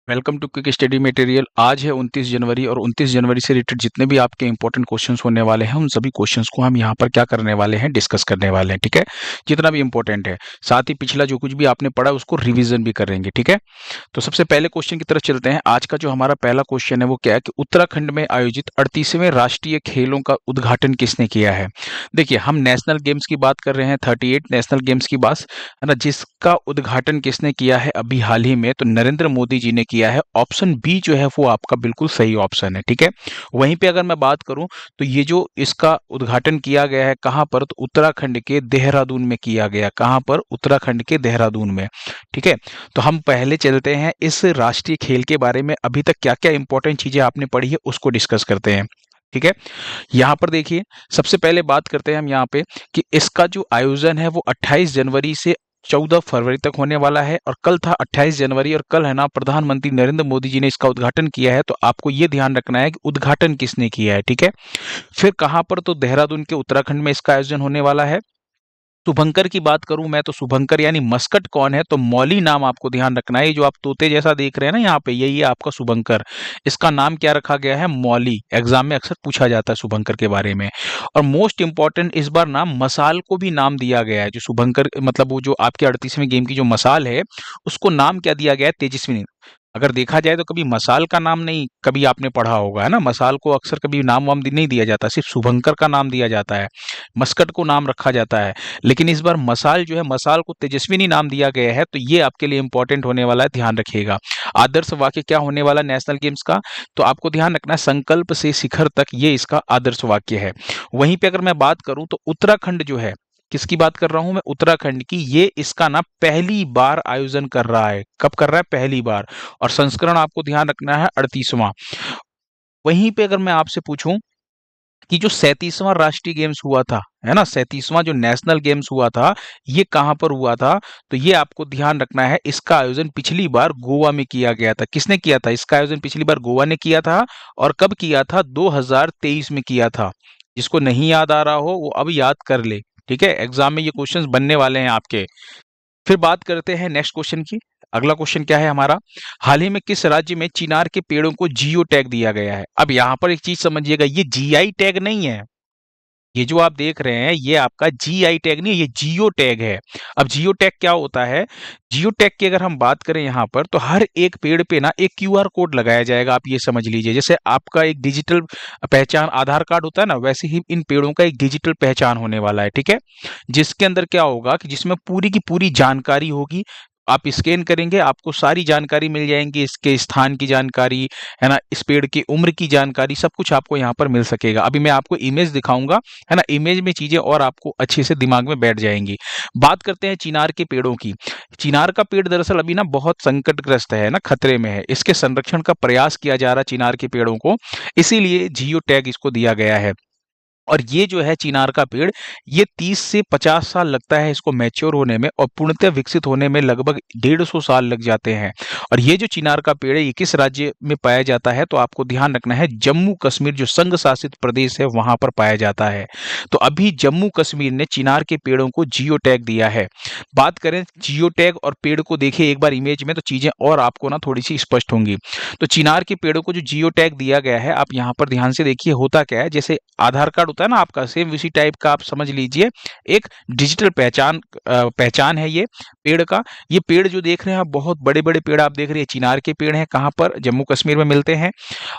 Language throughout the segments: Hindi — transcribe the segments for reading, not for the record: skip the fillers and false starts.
Welcome to quick study material. आज है 29 जनवरी और 29 जनवरी से रिलेटेड जितने भी आपके इंपॉर्टेंट क्वेश्चंस होने वाले हैं उन सभी क्वेश्चंस को हम यहाँ पर क्या करने वाले हैं, डिस्कस करने वाले हैं। ठीक है, जितना भी इंपॉर्टेंट है, साथ ही पिछला जो कुछ भी आपने पढ़ा उसको रिवीजन भी करेंगे। ठीक है, तो सबसे पहले क्वेश्चन की तरफ चलते हैं। आज का जो हमारा पहला क्वेश्चन है वो क्या है कि उत्तराखंड में आयोजित 38वें राष्ट्रीय खेलों का उद्घाटन किसने किया है। देखिए, हम नेशनल गेम्स की बात कर रहे हैं, 38 नेशनल गेम्स की बात है ना, जिसका उद्घाटन किसने किया है अभी हाल ही में, तो नरेंद्र मोदी जी ने किया है। ऑप्शन बी जो है वो आपका बिल्कुल सही ऑप्शन है। ठीक है, वहीं पे अगर मैं बात करूं तो ये जो इसका उद्घाटन किया गया है कहां पर, तो उत्तराखंड के देहरादून में किया गया। कहां पर? उत्तराखंड के देहरादून में। ठीक है, तो हम पहले चलते हैं इस राष्ट्रीय खेल के बारे में अभी तक क्या क्या इंपॉर्टेंट चीजें आपने पढ़ी है उसको डिस्कस करते हैं। ठीक है, यहाँ पर देखिए, सबसे पहले बात करते हैं हम यहाँ पे कि इसका जो आयोजन है वो 28 जनवरी से 14 फरवरी तक होने वाला है। और कल था 28 जनवरी और कल है ना प्रधानमंत्री नरेंद्र मोदी जी ने इसका उद्घाटन किया है। तो आपको ये ध्यान रखना है कि उद्घाटन किसने किया है। ठीक है, फिर कहाँ पर, तो देहरादून के उत्तराखंड में इसका आयोजन होने वाला है। शुभंकर की बात करूं मैं तो शुभंकर यानी मस्कट कौन है, तो मौली नाम आपको ध्यान रखना है। ये जो आप तोते जैसा देख रहे हैं ना यहाँ पे, यही है आपका शुभंकर। इसका नाम क्या रखा गया है? मौली। एग्जाम में अक्सर पूछा जाता है शुभंकर के बारे में। और मोस्ट इंपॉर्टेंट इस बार नाम मसाल को भी नाम दिया गया है। जो शुभंकर मतलब वो जो आपके 38वें गेम की जो मसाल है उसको नाम क्या दिया गया है? तेजस्विनी। अगर देखा जाए तो कभी मसाल का नाम नहीं कभी आपने पढ़ा होगा, है ना। मसाल को अक्सर कभी नाम वाम नहीं दिया जाता, सिर्फ शुभंकर का नाम दिया जाता है, मस्कट को नाम रखा जाता है। लेकिन इस बार मसाल जो है, मसाल को तेजस्विनी नाम दिया गया है। तो ये आपके लिए इंपॉर्टेंट होने वाला है, ध्यान रखिएगा। आदर्श वाक्य क्या होने वाला नेशनल गेम्स का, तो आपको ध्यान रखना है संकल्प से शिखर तक, ये इसका आदर्श वाक्य है। वहीं पे अगर मैं बात करूं तो उत्तराखंड जो है, किसकी बात कर रहा हूं मैं? उत्तराखंड की। ये इसका ना पहली बार आयोजन कर रहा है। कब कर रहा है? पहली बार। और संस्करण आपको ध्यान रखना है 38वां। वहीं पे अगर मैं आपसे पूछूं कि जो 37वां राष्ट्रीय गेम्स हुआ था, है ना, 37वां जो नेशनल गेम्स हुआ था, ये कहां पर हुआ था, तो ये आपको ध्यान रखना है। इसका आयोजन पिछली बार गोवा में किया गया था। किसने किया था? इसका आयोजन पिछली बार गोवा ने किया था। और कब किया था? 2023 में किया था। जिसको नहीं याद आ रहा हो वो अब याद कर ले। ठीक है, एग्जाम में ये क्वेश्चंस बनने वाले हैं आपके। फिर बात करते हैं नेक्स्ट क्वेश्चन की। अगला क्वेश्चन क्या है हमारा? हाल ही में किस राज्य में चिनार के पेड़ों को जियो टैग दिया गया है? अब यहाँ पर एक चीज समझिएगा, ये जीआई टैग नहीं है। ये जो आप देख रहे हैं ये आपका जीआई टैग नहीं है, ये जियो टैग है। अब जियो टैग क्या होता है? जियो टैग की अगर हम बात करें यहाँ पर, तो हर एक पेड़ पे ना एक क्यूआर कोड लगाया जाएगा। आप ये समझ लीजिए, जैसे आपका एक डिजिटल पहचान आधार कार्ड होता है ना, वैसे ही इन पेड़ों का एक डिजिटल पहचान होने वाला है। ठीक है, जिसके अंदर क्या होगा कि जिसमें पूरी की पूरी जानकारी होगी। आप स्कैन करेंगे, आपको सारी जानकारी मिल जाएंगी, इसके स्थान की जानकारी, है ना, इस पेड़ की उम्र की जानकारी, सब कुछ आपको यहाँ पर मिल सकेगा। अभी मैं आपको इमेज दिखाऊंगा, है ना, इमेज में चीजें और आपको अच्छे से दिमाग में बैठ जाएंगी। बात करते हैं चिनार के पेड़ों की। चिनार का पेड़ दरअसल अभी ना बहुत संकटग्रस्त है ना, खतरे में है। इसके संरक्षण का प्रयास किया जा रहा है चिनार के पेड़ों को, इसीलिए जियो टैग इसको दिया गया है। और ये जो है चिनार का पेड़, ये 30 से 50 साल लगता है इसको मैच्योर होने में, और पूर्णतः विकसित होने में लगभग 150 साल लग जाते हैं। और ये जो चिनार का पेड़ है ये किस राज्य में पाया जाता है, तो आपको ध्यान रखना है जम्मू कश्मीर जो संघ शासित प्रदेश है वहां पर पाया जाता है। तो अभी जम्मू कश्मीर ने चिनार के पेड़ों को जियो टैग दिया है। बात करें जियो टैग और पेड़ को देखिए एक बार इमेज में, तो चीजें और आपको ना थोड़ी सी स्पष्ट होंगी। तो चिनार के पेड़ों को जो जियो टैग दिया गया है, आप यहाँ पर ध्यान से देखिए, होता क्या है, जैसे आधार कार्ड होता है ना आपका, सेम उसी टाइप का आप समझ लीजिए। एक डिजिटल पहचान है ये पेड़ का। ये पेड़ जो देख रहे हैं आप, बहुत बड़े बड़े पेड़ आप देख रहे हैं, चिनार के पेड़ हैं। कहाँ पर? जम्मू कश्मीर में मिलते हैं।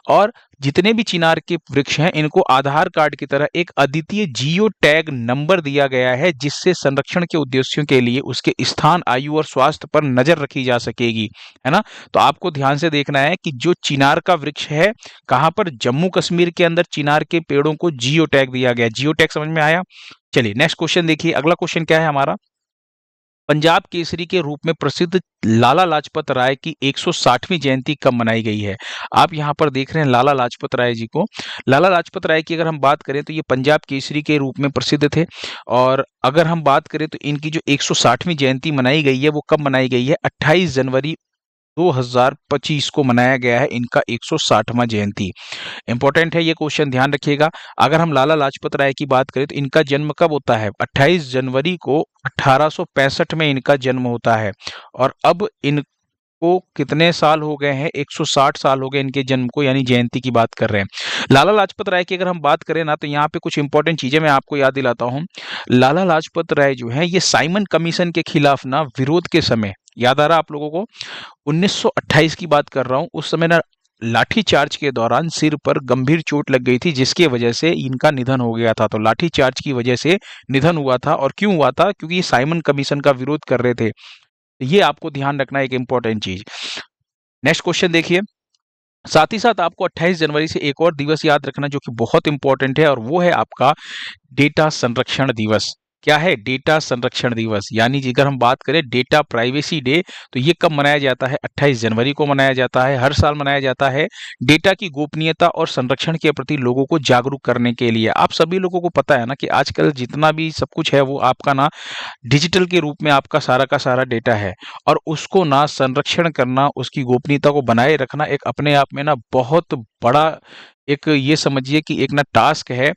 और जितने भी चिनार के वृक्ष हैं इनको आधार कार्ड की तरह एक अद्वितीय जियो टैग नंबर दिया गया है, जिससे संरक्षण के उद्देश्यों के लिए उसके स्थान, आयु और स्वास्थ्य पर नजर रखी जा सकेगी, है ना। तो आपको ध्यान से देखना है कि जो चिनार का वृक्ष है, कहां पर? जम्मू कश्मीर के अंदर चिनार के पेड़ों को जियो टैग दिया गया। जियो टैग समझ में आया? चलिए नेक्स्ट क्वेश्चन देखिए। अगला क्वेश्चन क्या है हमारा? पंजाब केसरी के रूप में प्रसिद्ध लाला लाजपत राय की 160वीं जयंती कब मनाई गई है? आप यहाँ पर देख रहे हैं लाला लाजपत राय जी को। लाला लाजपत राय की अगर हम बात करें तो ये पंजाब केसरी के रूप में प्रसिद्ध थे। और अगर हम बात करें तो इनकी जो 160वीं जयंती मनाई गई है वो कब मनाई गई है? 28 जनवरी 2025 को मनाया गया है इनका 160वां जयंती। इंपॉर्टेंट है ये क्वेश्चन, ध्यान रखिएगा। अगर हम लाला लाजपत राय की बात करें तो इनका जन्म कब होता है? 28 जनवरी को 1865 में इनका जन्म होता है। और अब इन को कितने साल हो गए हैं? 160 साल हो गए इनके जन्म को, यानी जयंती की बात कर रहे हैं। लाला लाजपत राय की अगर हम बात करें ना, तो यहाँ पे कुछ इंपॉर्टेंट चीजें मैं आपको याद दिलाता हूँ। लाला लाजपत राय जो है ये साइमन कमीशन के खिलाफ ना विरोध के समय, याद आ रहा आप लोगों को, 1928 की बात कर रहा हूँ, उस समय ना लाठी चार्ज के दौरान सिर पर गंभीर चोट लग गई थी, जिसकी वजह से इनका निधन हो गया था। तो लाठी चार्ज की वजह से निधन हुआ था। और क्यों हुआ था? क्योंकि ये साइमन कमीशन का विरोध कर रहे थे। ये आपको ध्यान रखना है, एक इंपॉर्टेंट चीज। नेक्स्ट क्वेश्चन देखिए। साथ ही साथ आपको 28 जनवरी से एक और दिवस याद रखना जो कि बहुत इंपॉर्टेंट है, और वो है आपका डेटा संरक्षण दिवस। क्या है? डेटा संरक्षण दिवस। यानी अगर हम बात करें डेटा प्राइवेसी डे, तो ये कब मनाया जाता है? 28 जनवरी को मनाया जाता है, हर साल मनाया जाता है। डेटा की गोपनीयता और संरक्षण के प्रति लोगों को जागरूक करने के लिए। आप सभी लोगों को पता है ना कि आजकल जितना भी सब कुछ है वो आपका ना डिजिटल के रूप में आपका सारा का सारा डेटा है, और उसको ना संरक्षण करना, उसकी गोपनीयता को बनाए रखना एक अपने आप में ना बहुत बड़ा एक, ये समझिए कि एक ना टास्क है।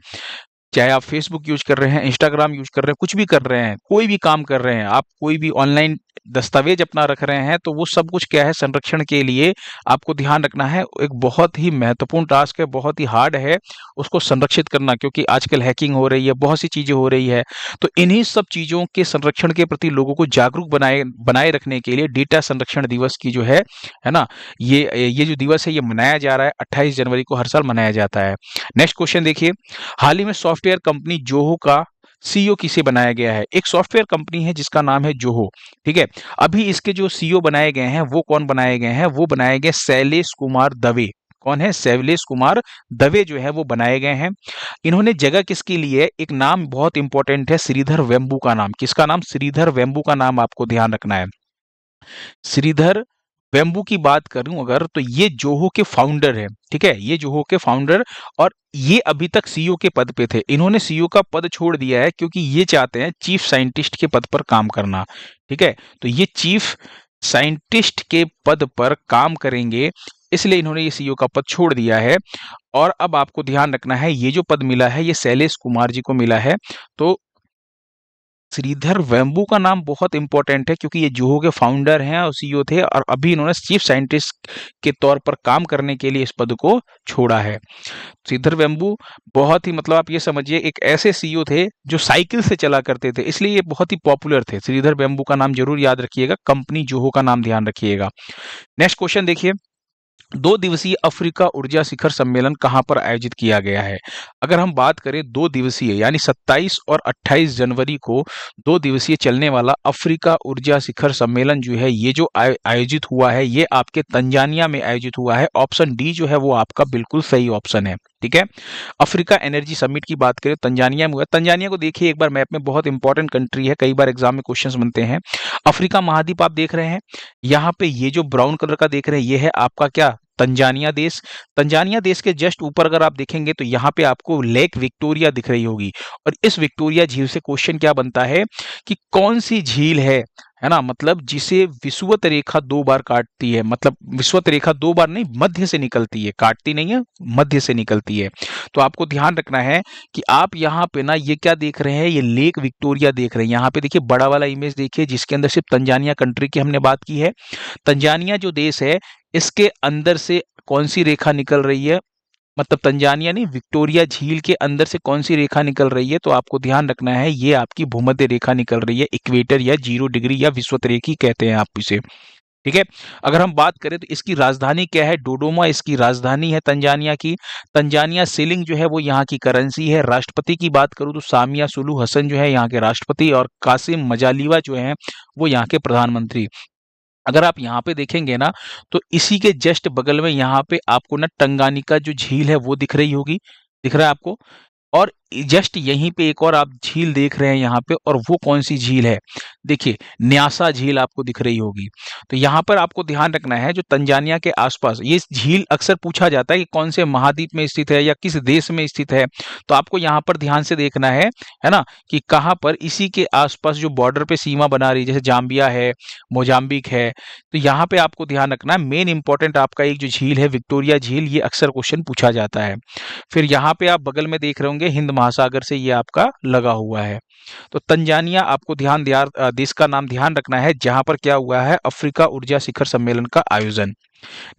चाहे आप फेसबुक यूज कर रहे हैं, इंस्टाग्राम यूज कर रहे हैं, कुछ भी कर रहे हैं, कोई भी काम कर रहे हैं, आप कोई भी ऑनलाइन दस्तावेज अपना रख रहे हैं, तो वो सब कुछ क्या है? संरक्षण के लिए आपको ध्यान रखना है। एक बहुत ही महत्वपूर्ण टास्क है, बहुत ही हार्ड है उसको संरक्षित करना, क्योंकि आजकल हैकिंग हो रही है, बहुत सी चीजें हो रही है। तो इन्हीं सब चीजों के संरक्षण के प्रति लोगों को जागरूक बनाए बनाए रखने के लिए डेटा संरक्षण दिवस की जो है ना, ये जो दिवस है ये मनाया जा रहा है। 28 जनवरी को हर साल मनाया जाता है। नेक्स्ट क्वेश्चन देखिए। हाल ही में सॉफ्टवेयर कंपनी जोहो का सीईओ किसे बनाया गया है? एक सॉफ्टवेयर कंपनी है जिसका नाम है जोहो, ठीक है। अभी इसके जो सीईओ बनाए गए हैं वो कौन बनाए गए हैं? वो बनाए गए शैलेश कुमार दवे। कौन है? शैलेश कुमार दवे जो है वो बनाए गए हैं। इन्होंने जगह किसकी ली है? एक नाम बहुत इंपॉर्टेंट है, श्रीधर वेम्बू का नाम। किसका नाम? श्रीधर वेम्बू का नाम आपको ध्यान रखना है। श्रीधर वेम्बू की बात करूं अगर, तो ये जोहो के फाउंडर है, ठीक है। ये जोहो के फाउंडर, और ये अभी तक सीईओ के पद पे थे। इन्होंने सीईओ का पद छोड़ दिया है क्योंकि ये चाहते हैं चीफ साइंटिस्ट के पद पर काम करना, ठीक है। तो ये चीफ साइंटिस्ट के पद पर काम करेंगे, इसलिए इन्होंने ये सीईओ का पद छोड़ दिया है। और अब आपको ध्यान रखना है, ये जो पद मिला है ये शैलेश कुमार जी को मिला है। तो श्रीधर वेम्बू का नाम बहुत इंपॉर्टेंट है क्योंकि ये जोहो के फाउंडर हैं और सीईओ थे, और अभी इन्होंने चीफ साइंटिस्ट के तौर पर काम करने के लिए इस पद को छोड़ा है। श्रीधर वेम्बू बहुत ही, मतलब आप ये समझिए, एक ऐसे सीईओ थे जो साइकिल से चला करते थे, इसलिए ये बहुत ही पॉपुलर थे। श्रीधर वेम्बू का नाम जरूर याद रखिएगा, कंपनी जोहो का नाम ध्यान रखिएगा। नेक्स्ट क्वेश्चन देखिए। 2 दिवसीय अफ्रीका ऊर्जा शिखर सम्मेलन कहाँ पर आयोजित किया गया है? अगर हम बात करें 2 दिवसीय, यानी 27 और 28 जनवरी को 2 दिवसीय चलने वाला अफ्रीका ऊर्जा शिखर सम्मेलन जो है ये जो आयोजित हुआ है, ये आपके तंजानिया में आयोजित हुआ है। ऑप्शन डी जो है वो आपका बिल्कुल सही ऑप्शन है, ठीक है। अफ्रीका एनर्जी समिट की बात करें तंजानिया में हुआ। तंजानिया को देखिए एक बार मैप में, बहुत इंपॉर्टेंट कंट्री है, कई बार एग्जाम में क्वेश्चंस बनते हैं। अफ्रीका महाद्वीप आप देख रहे हैं, यहाँ पे ये जो ब्राउन कलर का देख रहे हैं ये है आपका क्या? तंजानिया देश। तंजानिया देश के जस्ट ऊपर अगर आप देखेंगे तो यहाँ पे आपको लेक विक्टोरिया दिख रही होगी, और इस विक्टोरिया झील से क्वेश्चन क्या बनता है कि कौन सी झील है ना, मतलब जिसे विषुवत रेखा 2 बार काटती है, मतलब विषुवत रेखा 2 बार नहीं, मध्य से निकलती है, काटती नहीं है, मध्य से निकलती है। तो आपको ध्यान रखना है कि आप यहाँ पे ना ये क्या देख रहे हैं? ये लेक विक्टोरिया देख रहे हैं। यहाँ पे देखिए बड़ा वाला इमेज देखिए, जिसके अंदर सिर्फ तंजानिया कंट्री की हमने बात की है। तंजानिया जो देश है इसके अंदर से कौन सी रेखा निकल रही है? मतलब तंजानिया नहीं, विक्टोरिया झील के अंदर से कौन सी रेखा निकल रही है? तो आपको ध्यान रखना है ये आपकी भूमध्य रेखा निकल रही है, इक्वेटर या 0 डिग्री या विषुवत रेखी कहते हैं आप इसे, ठीक है। अगर हम बात करें तो इसकी राजधानी क्या है? डोडोमा इसकी राजधानी है तंजानिया की। तंजानिया सिलिंग जो है वो यहाँ की करेंसी है। राष्ट्रपति की बात करूँ तो सामिया सुलू हसन जो है यहाँ के राष्ट्रपति, और कासिम मजालीवा जो है वो यहाँ के प्रधानमंत्री। अगर आप यहाँ पे देखेंगे ना, तो इसी के जस्ट बगल में यहाँ पे आपको ना टंगानिका जो झील है वो दिख रही होगी, दिख रहा है आपको। और जस्ट यहीं पे एक और आप झील देख रहे हैं यहाँ पे, और वो कौन सी झील है? देखिए न्यासा झील आपको दिख रही होगी। तो यहाँ पर आपको ध्यान रखना है, जो तंजानिया के आसपास ये झील अक्सर पूछा जाता है कि कौन से महाद्वीप में स्थित है या किस देश में स्थित है। तो आपको यहाँ पर ध्यान से देखना है ना, कि कहाँ पर इसी के आसपास जो बॉर्डर पे सीमा बना रही है, जैसे जाम्बिया है, मोजाम्बिक है, तो यहाँ पे आपको ध्यान रखना है। मेन इंपॉर्टेंट आपका एक जो झील है विक्टोरिया झील, ये अक्सर क्वेश्चन पूछा जाता है। फिर यहाँ पे आप बगल में देख रहे होंगे हिंद महासागर से ये आपका लगा हुआ है। तो तंजानिया आपको देश का नाम ध्यान रखना है जहां पर क्या हुआ है, अफ्रीका ऊर्जा शिखर सम्मेलन का आयोजन।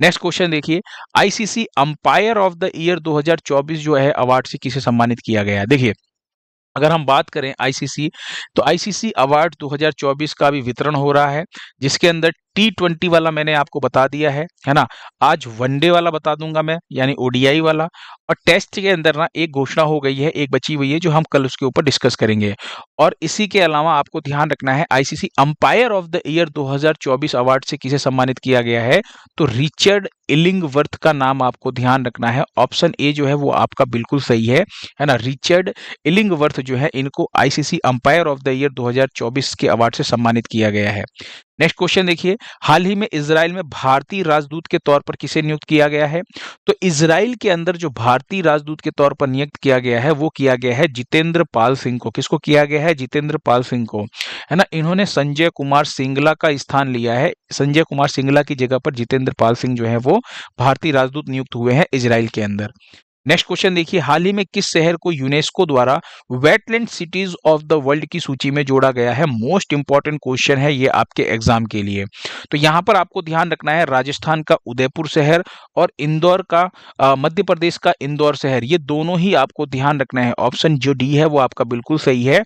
नेक्स्ट क्वेश्चन देखिए, ICC umpire of the year 2024 जो है अवार्ड से किसे सम्मानित किया गया है। देखिए, अगर हम बात करें आईसीसी, तो आईसीसी अवार्ड 2024 का भी वितरण हो रहा है, जिसके अंदर T20 वाला मैंने आपको बता दिया है ना। आज वनडे वाला बता दूंगा मैं, यानी ओडीआई वाला, और टेस्ट के अंदर ना एक घोषणा हो गई है, एक बची हुई है, जो हम कल उसके ऊपर डिस्कस करेंगे। और इसी के अलावा आपको ध्यान रखना है, ICC umpire of the year 2024 award से किसे सम्मानित किया गया है, तो रिचर्ड इलिंगवर्थ का नाम आपको ध्यान रखना है। ऑप्शन ए जो है वो आपका बिल्कुल सही है ना। रिचर्ड इलिंगवर्थ जो है, इनको ICC umpire of the year 2024 के अवार्ड से सम्मानित किया गया है। नेक्स्ट क्वेश्चन देखिए, हाल ही में इजराइल में भारतीय राजदूत के तौर पर किसे नियुक्त किया गया है। तो इजराइल के अंदर जो भारतीय राजदूत के तौर पर नियुक्त किया गया है, वो किया गया है जितेंद्र पाल सिंह को। किसको किया गया है, जितेंद्र पाल सिंह को, है ना। इन्होंने संजय कुमार सिंगला का स्थान लिया है। संजय कुमार सिंगला की जगह पर जितेंद्र पाल सिंह जो है वो भारतीय राजदूत नियुक्त हुए हैं इजराइल के अंदर। नेक्स्ट क्वेश्चन देखिए, हाल ही में किस शहर को यूनेस्को द्वारा wetland cities of the world की सूची में जोड़ा गया है। मोस्ट इंपॉर्टेंट क्वेश्चन है ये आपके एग्जाम के लिए। तो यहाँ पर आपको ध्यान रखना है, राजस्थान का उदयपुर शहर और इंदौर का मध्य प्रदेश का इंदौर शहर, ये दोनों ही आपको ध्यान रखना है। ऑप्शन जो डी है वो आपका बिल्कुल सही है,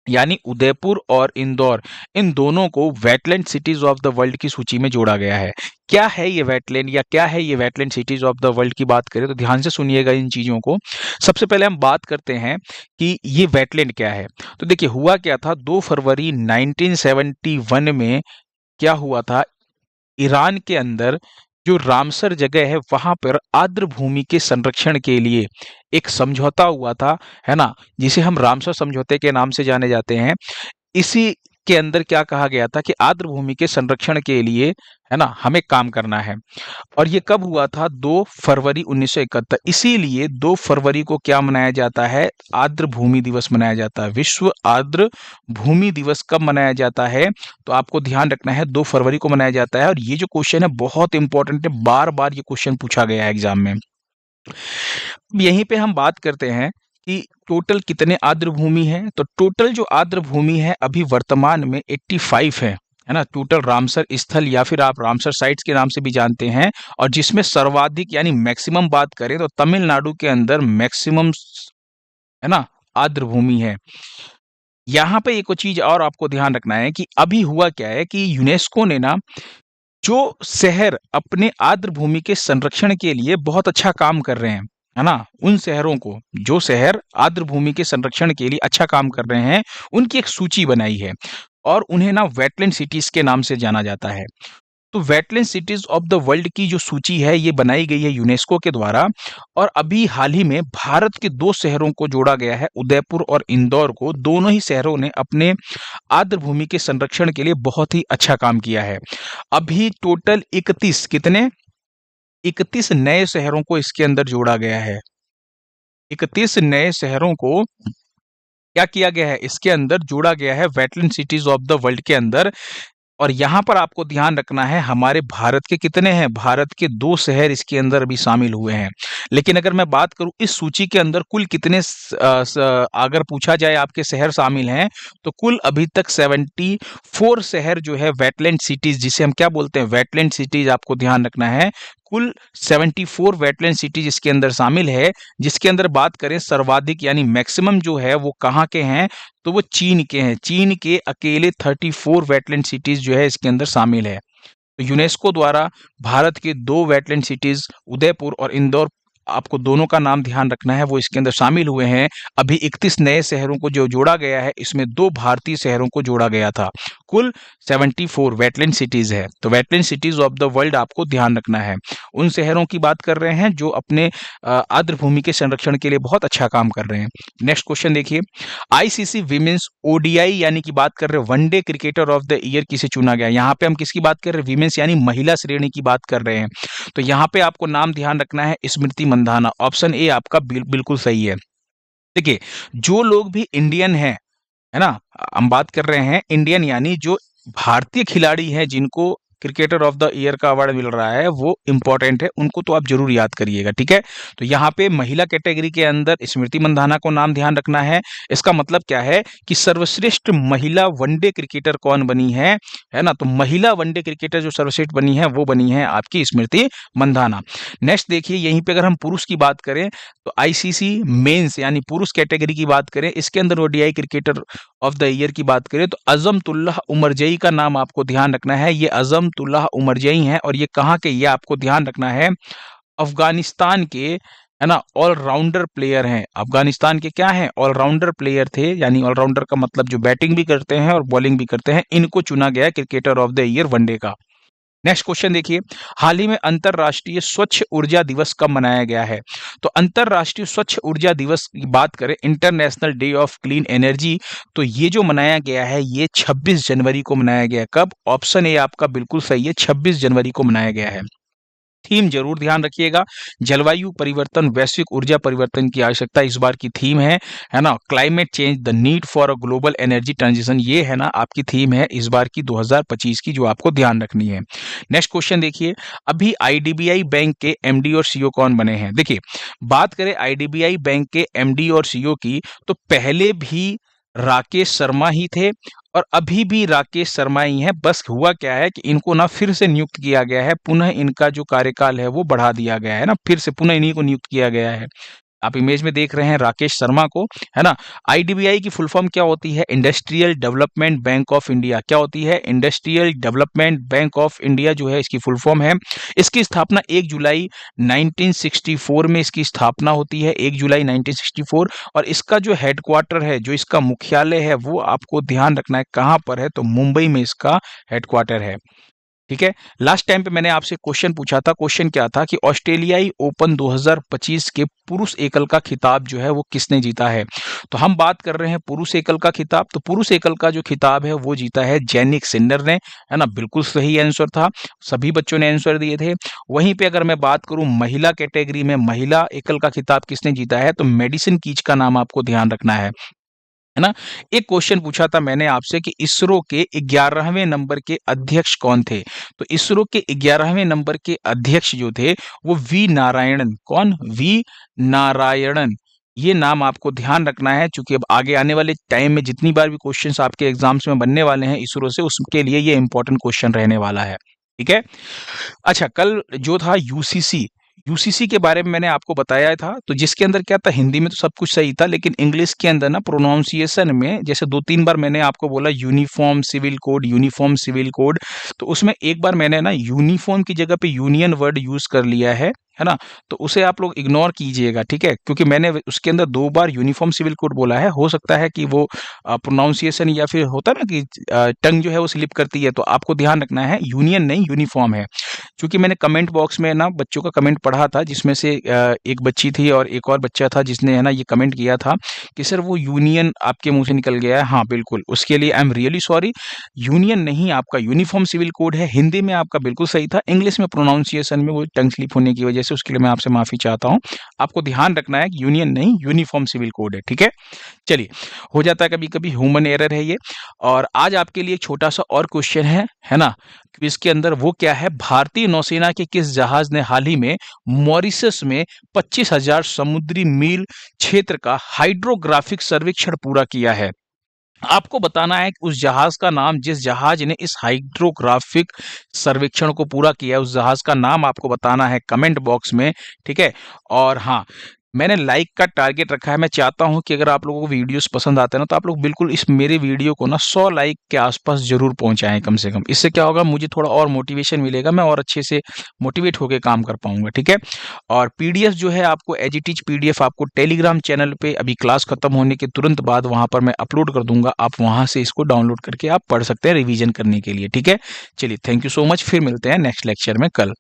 यानी उदयपुर और इंदौर, इन दोनों को wetland cities of the world की सूची में जोड़ा गया है। क्या है ये वेटलैंड, या क्या है ये wetland cities of the world की बात करें तो ध्यान से सुनिएगा इन चीजों को। सबसे पहले हम बात करते हैं कि ये वेटलैंड क्या है। तो देखिए, हुआ क्या था, 2 फरवरी 1971 में क्या हुआ था, ईरान के अंदर जो रामसर जगह है वहां पर आर्द्र भूमि के संरक्षण के लिए एक समझौता हुआ था, है ना, जिसे हम रामसर समझौते के नाम से जाने जाते हैं। इसी के अंदर क्या कहा गया था कि आर्द्र भूमि के संरक्षण के लिए, है ना, हमें काम करना है। और ये कब हुआ था, 2 फरवरी 1971। इसीलिए 2 फरवरी को क्या मनाया जाता है, आर्द्र भूमि दिवस मनाया जाता है। विश्व आर्द्र भूमि दिवस कब मनाया जाता है, तो आपको ध्यान रखना है 2 फरवरी को मनाया जाता है। और ये जो क्वेश्चन है बहुत इंपॉर्टेंट है, बार बार ये क्वेश्चन पूछा गया है एग्जाम में। यहीं पे हम बात करते हैं कि टोटल कितने आर्द्र भूमि है। तो टोटल जो आर्द्र भूमि है अभी वर्तमान में 85 है ना, टोटल रामसर स्थल, या फिर आप रामसर साइट्स के नाम से भी जानते हैं। और जिसमें सर्वाधिक यानी मैक्सिमम बात करें तो तमिलनाडु के अंदर मैक्सिमम, है ना, आर्द्र भूमि है। यहाँ पे एक चीज और आपको ध्यान रखना है कि अभी हुआ क्या है कि यूनेस्को ने ना, जो शहर अपने आर्द्र भूमि के संरक्षण के लिए बहुत अच्छा काम कर रहे हैं, है ना, उन शहरों को, जो शहर आर्द्र भूमि के संरक्षण के लिए अच्छा काम कर रहे हैं, उनकी एक सूची बनाई है। और उन्हें ना वेटलैंड सिटीज के नाम से जाना जाता है। तो wetland cities of the world की जो सूची है ये बनाई गई है यूनेस्को के द्वारा। और अभी हाल ही में भारत के 2 शहरों को जोड़ा गया है, उदयपुर और इंदौर को। दोनों ही शहरों ने अपने आर्द्र भूमि के संरक्षण के लिए बहुत ही अच्छा काम किया है। अभी टोटल 31, कितने, 31 नए शहरों को इसके अंदर जोड़ा गया है। 31 नए शहरों को क्या किया गया है, इसके अंदर जोड़ा गया है wetland cities of the world के अंदर। और यहाँ पर आपको ध्यान रखना है, हमारे भारत के कितने हैं, भारत के 2 शहर इसके अंदर भी शामिल हुए हैं। लेकिन अगर मैं बात करूं इस सूची के अंदर कुल कितने अगर पूछा जाए आपके शहर शामिल हैं, तो कुल अभी तक 74 शहर जो है वेटलैंड सिटीज, जिसे हम क्या बोलते हैं, वेटलैंड सिटीज, आपको ध्यान रखना है। कुल 74 वेटलैंड सिटीज इसके अंदर शामिल है। जिसके अंदर बात करें सर्वाधिक यानी मैक्सिमम जो है वो कहाँ के हैं, तो वो चीन के हैं। चीन के अकेले 34 वेटलैंड सिटीज जो है इसके अंदर शामिल है। तो यूनेस्को द्वारा भारत के 2 वेटलैंड सिटीज उदयपुर और इंदौर, आपको दोनों का नाम ध्यान रखना है, वो इसके अंदर शामिल हुए हैं। अभी 31 नए शहरों को जो जोड़ा गया है, इसमें 2 भारतीय शहरों को जोड़ा गया था। कुल 74 वेटलैंड सिटीज है। तो wetland cities of the world आपको ध्यान रखना है। उन शहरों की बात कर रहे हैं जो अपने आर्द्र भूमि के संरक्षण के लिए बहुत अच्छा काम कर रहे हैं। नेक्स्ट क्वेश्चन देखिए, आईसीसी विमेंस ओडीआई यानी कि बात कर रहे हैं one day cricketer of the year किसे चुना गया। यहाँ पे हम किसकी बात कर रहे हैं, विमेंस यानी महिला श्रेणी की बात कर रहे हैं। तो यहाँ पे आपको नाम ध्यान रखना है, स्मृति मंधाना। ऑप्शन ए आपका बिल्कुल सही है। देखिए, जो लोग भी इंडियन हैं, है ना, हम बात कर रहे हैं इंडियन यानी जो भारतीय खिलाड़ी हैं जिनको क्रिकेटर ऑफ द ईयर का अवार्ड मिल रहा है वो इंपॉर्टेंट है, उनको तो आप जरूर याद करिएगा, ठीक है। तो यहाँ पे महिला कैटेगरी के अंदर स्मृति मंधाना को नाम ध्यान रखना है। इसका मतलब क्या है कि सर्वश्रेष्ठ महिला वनडे क्रिकेटर कौन बनी है ना। तो महिला वनडे क्रिकेटर जो सर्वश्रेष्ठ बनी है वो बनी है आपकी स्मृति मंधाना। नेक्स्ट देखिए, यहीं पे अगर हम पुरुष की बात करें तो आईसीसी मेंस यानी पुरुष कैटेगरी की बात करें, इसके अंदर ODI cricketer of the year की बात करें तो अजमतुल्लाह उमरजई का नाम आपको ध्यान रखना है। ये अजमतुल्लाह उमरजई हैं और ये कहाँ के, ये आपको ध्यान रखना है अफगानिस्तान के, है ना, ऑलराउंडर प्लेयर हैं। अफगानिस्तान के क्या हैं, ऑलराउंडर प्लेयर थे, यानी ऑलराउंडर का मतलब जो बैटिंग भी करते हैं और बॉलिंग भी करते हैं, इनको चुना गया है cricketer of the year one day का। नेक्स्ट क्वेश्चन देखिए, हाल ही में अंतरराष्ट्रीय स्वच्छ ऊर्जा दिवस कब मनाया गया है। तो अंतरराष्ट्रीय स्वच्छ ऊर्जा दिवस की बात करें, international day of clean energy, तो ये जो मनाया गया है ये 26 जनवरी को मनाया गया है। कब, ऑप्शन ए आपका बिल्कुल सही है, 26 जनवरी को मनाया गया है। थीम जरूर ध्यान रखिएगा, जलवायु परिवर्तन, वैश्विक ऊर्जा परिवर्तन की आवश्यकता इस बार की थीम है ना। Climate change, the need for a global energy transition, ये है ना आपकी थीम है इस बार की 2025 की, जो आपको ध्यान रखनी है। नेक्स्ट क्वेश्चन देखिए, अभी आईडीबीआई बैंक के एमडी और सीईओ कौन बने हैं। देखिए, बात करें आईडीबीआई बैंक के एमडी और सीईओ की, तो पहले भी राकेश शर्मा ही थे और अभी भी राकेश शर्मा ही हैं। बस हुआ क्या है कि इनको ना फिर से नियुक्त किया गया है, पुनः इनका जो कार्यकाल है वो बढ़ा दिया गया है ना, फिर से पुनः इन्हीं को नियुक्त किया गया है। आप इमेज में देख रहे हैं राकेश शर्मा को, है ना। आईडीबीआई की फुल फॉर्म क्या होती है, industrial development bank of India. क्या होती है, industrial development bank of India जो है इसकी फुल फॉर्म है। इसकी स्थापना 1 जुलाई 1964 में इसकी स्थापना होती है, 1 जुलाई 1964। और इसका जो हेडक्वार्टर है, जो इसका मुख्यालय है, वो आपको ध्यान रखना है कहाँ पर है, तो मुंबई में इसका हेडक्वार्टर है, ठीक है। लास्ट टाइम पे मैंने आपसे क्वेश्चन पूछा था, क्वेश्चन क्या था कि ऑस्ट्रेलियाई ओपन 2025 के पुरुष एकल का खिताब जो है वो किसने जीता है। तो हम बात कर रहे हैं पुरुष एकल का खिताब, तो पुरुष एकल का जो खिताब है वो जीता है जैनिक सिन्नर ने, है ना। बिल्कुल सही आंसर था, सभी बच्चों ने आंसर दिए थे। वहीं पे अगर मैं बात करूं महिला कैटेगरी में महिला एकल का खिताब किसने जीता है, तो मेडिसिन कीच का नाम आपको ध्यान रखना है ना। एक क्वेश्चन पूछा था मैंने आपसे कि इसरो के 11वें नंबर के अध्यक्ष कौन थे। तो इसरो के 11वें नंबर के अध्यक्ष जो थे वो वी नारायणन, कौन, वी नारायणन, ये नाम आपको ध्यान रखना है, क्योंकि अब आगे आने वाले टाइम में जितनी बार भी क्वेश्चंस आपके एग्जाम्स में बनने वाले हैं इसरो से, उसके लिए ये इंपॉर्टेंट क्वेश्चन रहने वाला है, ठीक है। अच्छा, कल जो था यूसीसी के बारे में मैंने आपको बताया था, तो जिसके अंदर क्या था, हिंदी में तो सब कुछ सही था, लेकिन इंग्लिश के अंदर ना प्रोनाउंसिएशन में जैसे 2-3 बार मैंने आपको बोला यूनिफॉर्म सिविल कोड, तो उसमें एक बार मैंने ना यूनिफॉर्म की जगह पे यूनियन वर्ड यूज कर लिया है ना। तो उसे आप लोग इग्नोर कीजिएगा, ठीक है, क्योंकि मैंने उसके अंदर 2 बार यूनिफॉर्म सिविल कोड बोला है। हो सकता है कि वो प्रोनाउंसिएशन या फिर होता है ना कि टंग जो है वो स्लिप करती है, तो आपको ध्यान रखना है यूनियन नहीं यूनिफॉर्म है। क्योंकि मैंने कमेंट बॉक्स में ना बच्चों का कमेंट पढ़ा था, जिसमें से एक बच्ची थी और एक और बच्चा था जिसने, है ना, ये कमेंट किया था कि सर वो यूनियन आपके मुंह से निकल गया है। हाँ बिल्कुल, उसके लिए I am really sorry, union नहीं आपका यूनिफॉर्म सिविल कोड है। हिंदी में आपका बिल्कुल सही था, इंग्लिश में प्रोनाउंसिएशन में वो टंग स्लिप होने की वजह से, उसके लिए मैं आपसे माफी चाहता हूँ। आपको ध्यान रखना है कि यूनियन नहीं यूनिफॉर्म सिविल कोड है, ठीक है। चलिए, हो जाता है कभी कभी, ह्यूमन एरर है ये। और आज आपके लिए छोटा सा और क्वेश्चन है ना, इसके अंदर वो क्या है, भारतीय नौसेना के किस जहाज ने हाल ही में मॉरिशस में 25,000 समुद्री मील क्षेत्र का हाइड्रोग्राफिक सर्वेक्षण पूरा किया है। आपको बताना है कि उस जहाज का नाम, जिस जहाज ने इस हाइड्रोग्राफिक सर्वेक्षण को पूरा किया, उस जहाज का नाम आपको बताना है कमेंट बॉक्स में, ठीक है। और हाँ, मैंने लाइक का टारगेट रखा है। मैं चाहता हूं कि अगर आप लोगों को वीडियोस पसंद आते हैं ना, तो आप लोग बिल्कुल इस मेरे वीडियो को ना 100 लाइक के आसपास जरूर पहुंचाएं कम से कम। इससे क्या होगा, मुझे थोड़ा और मोटिवेशन मिलेगा, मैं और अच्छे से मोटिवेट होकर काम कर पाऊंगा, ठीक है। और पीडीएफ जो है आपको एज इट इज पीडीएफ आपको टेलीग्राम चैनल पे अभी क्लास खत्म होने के तुरंत बाद वहां पर मैं अपलोड कर दूंगा, आप वहां से इसको डाउनलोड करके आप पढ़ सकते हैं रिविजन करने के लिए, ठीक है। चलिए, थैंक यू सो मच, फिर मिलते हैं नेक्स्ट लेक्चर में कल।